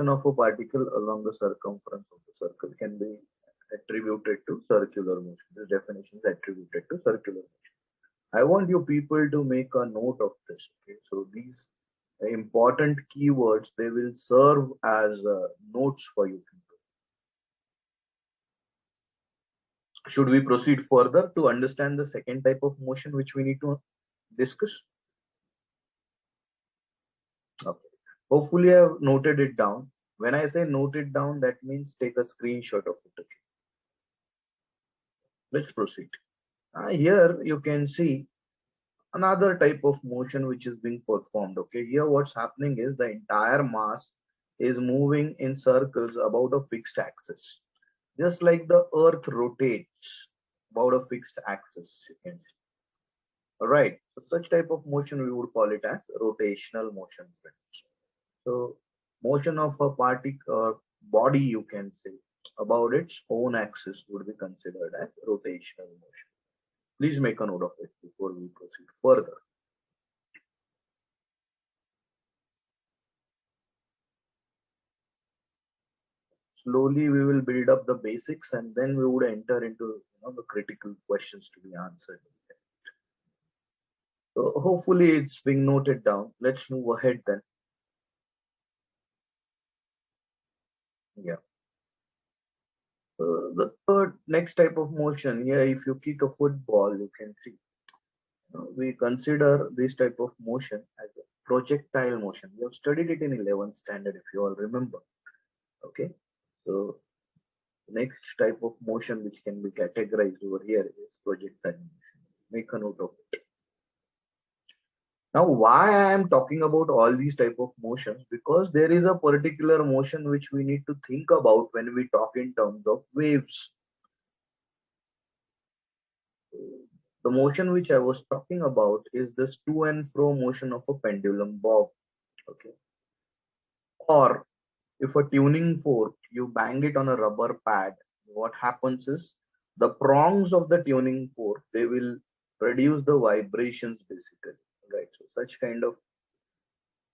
motion of a particle along the circumference of the circle can be attributed to circular motion. This definition is attributed to circular motion. I want you people to make a note of this. Okay, so these important keywords, they will serve as notes for you people. Should we proceed further to understand the second type of motion which we need to discuss? Okay. Hopefully I have noted it down. When I say note it down, that means take a screenshot of it. Okay. Let's proceed. Here you can see another type of motion which is being performed. Okay, here what's happening is the entire mass is moving in circles about a fixed axis, just like the earth rotates about a fixed axis, you can see. All right, so such type of motion we would call it as rotational motion, friends. So motion of a particle or body, you can say, about its own axis would be considered as rotational motion. Please make a note of it before we proceed further. Slowly we will build up the basics and then we would enter into the critical questions to be answered. So hopefully it's being noted down. Let's move ahead then. Yeah. The third next type of motion here, if you kick a football, you can see we consider this type of motion as a projectile motion. We have studied it in 11th standard, if you all remember. Okay, so next type of motion which can be categorized over here is projectile motion. Make a note of it. Now, why I am talking about all these type of motions? Because there is a particular motion which we need to think about when we talk in terms of waves. The motion which I was talking about is this to and fro motion of a pendulum bob. Okay. Or if a tuning fork, you bang it on a rubber pad, what happens is the prongs of the tuning fork, they will produce the vibrations basically, right? So such kind of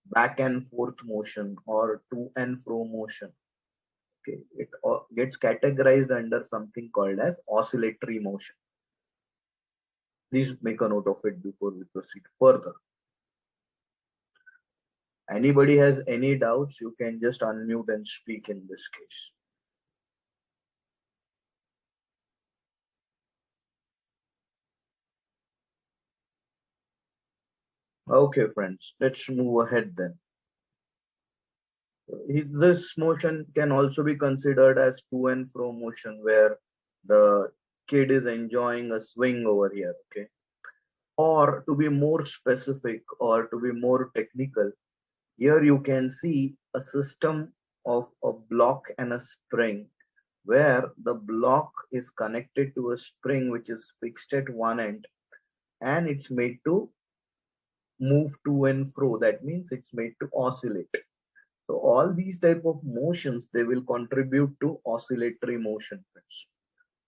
back and forth motion or to and fro motion, okay, it gets categorized under something called as oscillatory motion. Please make a note of it before we proceed further. Anybody has any doubts, you can just unmute and speak in this case. Okay, friends, let's move ahead then. This motion can also be considered as to and fro motion where the kid is enjoying a swing over here, okay? Or to be more specific or to be more technical, here you can see a system of a block and a spring where the block is connected to a spring which is fixed at one end and it's made to move to and fro. That means it's made to oscillate. So all these type of motions, they will contribute to oscillatory motion.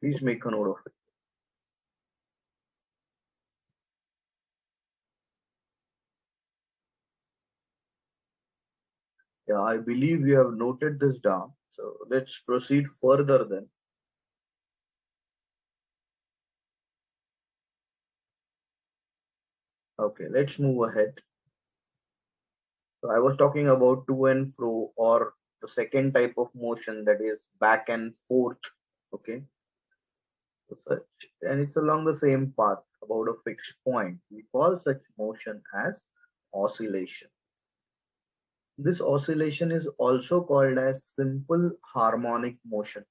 Please make a note of it. Yeah, I believe you have noted this down. So let's proceed further then. Okay, let's move ahead. So I was talking about to and fro, or the second type of motion, that is back and forth. Okay. And it's along the same path about a fixed point. We call such motion as oscillation. This oscillation is also called as simple harmonic motion.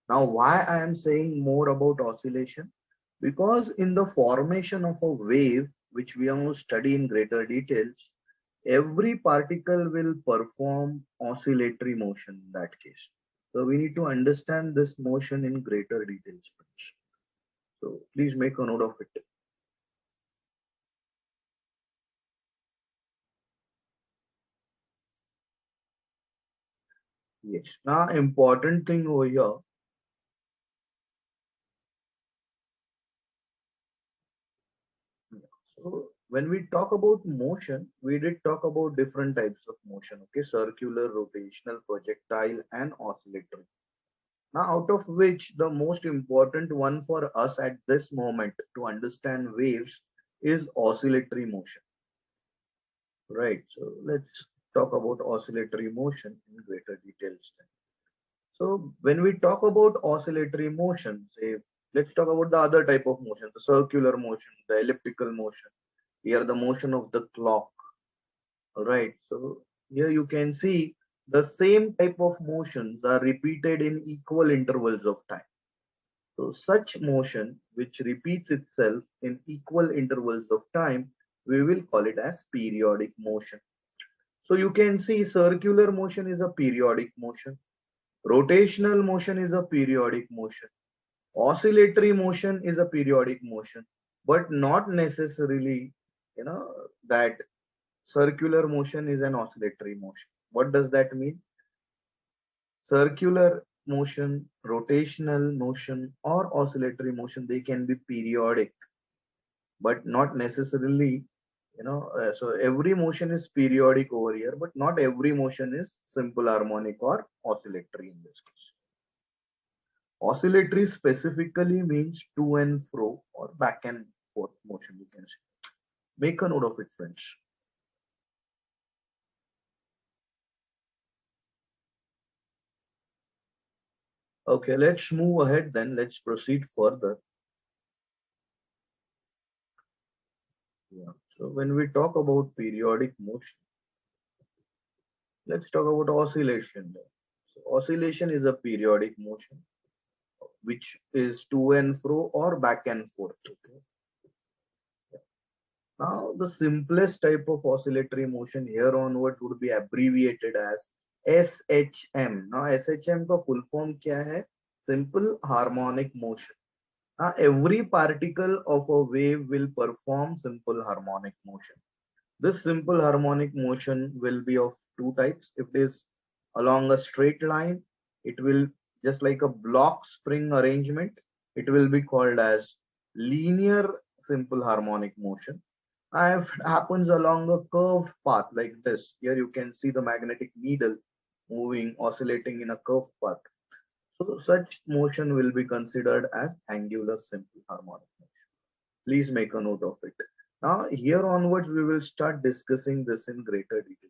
Now, why I am saying more about oscillation? Because in the formation of a wave, which we are going to study in greater details, every particle will perform oscillatory motion in that case. So we need to understand this motion in greater details. So please make a note of it. Yes. Now, important thing over here. So when we talk about motion, we did talk about different types of motion, okay? Circular, rotational, projectile, and oscillatory. Now, out of which the most important one for us at this moment to understand waves is oscillatory motion, right? So let's talk about oscillatory motion in greater details then. So when we talk about oscillatory motion, say, let's talk about the other type of motion, the circular motion, the elliptical motion, here the motion of the clock. All right, so here you can see the same type of motions are repeated in equal intervals of time. So such motion which repeats itself in equal intervals of time, we will call it as periodic motion. So you can see circular motion is a periodic motion. Rotational motion is a periodic motion. Oscillatory motion is a periodic motion, but not necessarily, that circular motion is an oscillatory motion. What does that mean? Circular motion, rotational motion, or oscillatory motion, they can be periodic, but not necessarily, so every motion is periodic over here, but not every motion is simple harmonic or oscillatory in this case. Oscillatory specifically means to and fro or back and forth motion, you can say. Make a note of it, friends. Okay, let's move ahead then. Let's proceed further. Yeah. So when we talk about periodic motion, let's talk about oscillation then. So oscillation is a periodic motion which is to and fro or back and forth. Okay. Now the simplest type of oscillatory motion here onwards would be abbreviated as SHM. Now SHM का full form क्या है? Simple harmonic motion. Every particle of a wave will perform simple harmonic motion. This simple harmonic motion will be of two types. If it is along a straight line, it will just like a block spring arrangement. It will be called as linear simple harmonic motion. If it happens along a curved path like this, here you can see the magnetic needle moving, oscillating in a curved path. So such motion will be considered as angular simple harmonic motion. Please make a note of it. Now here onwards we will start discussing this in greater detail.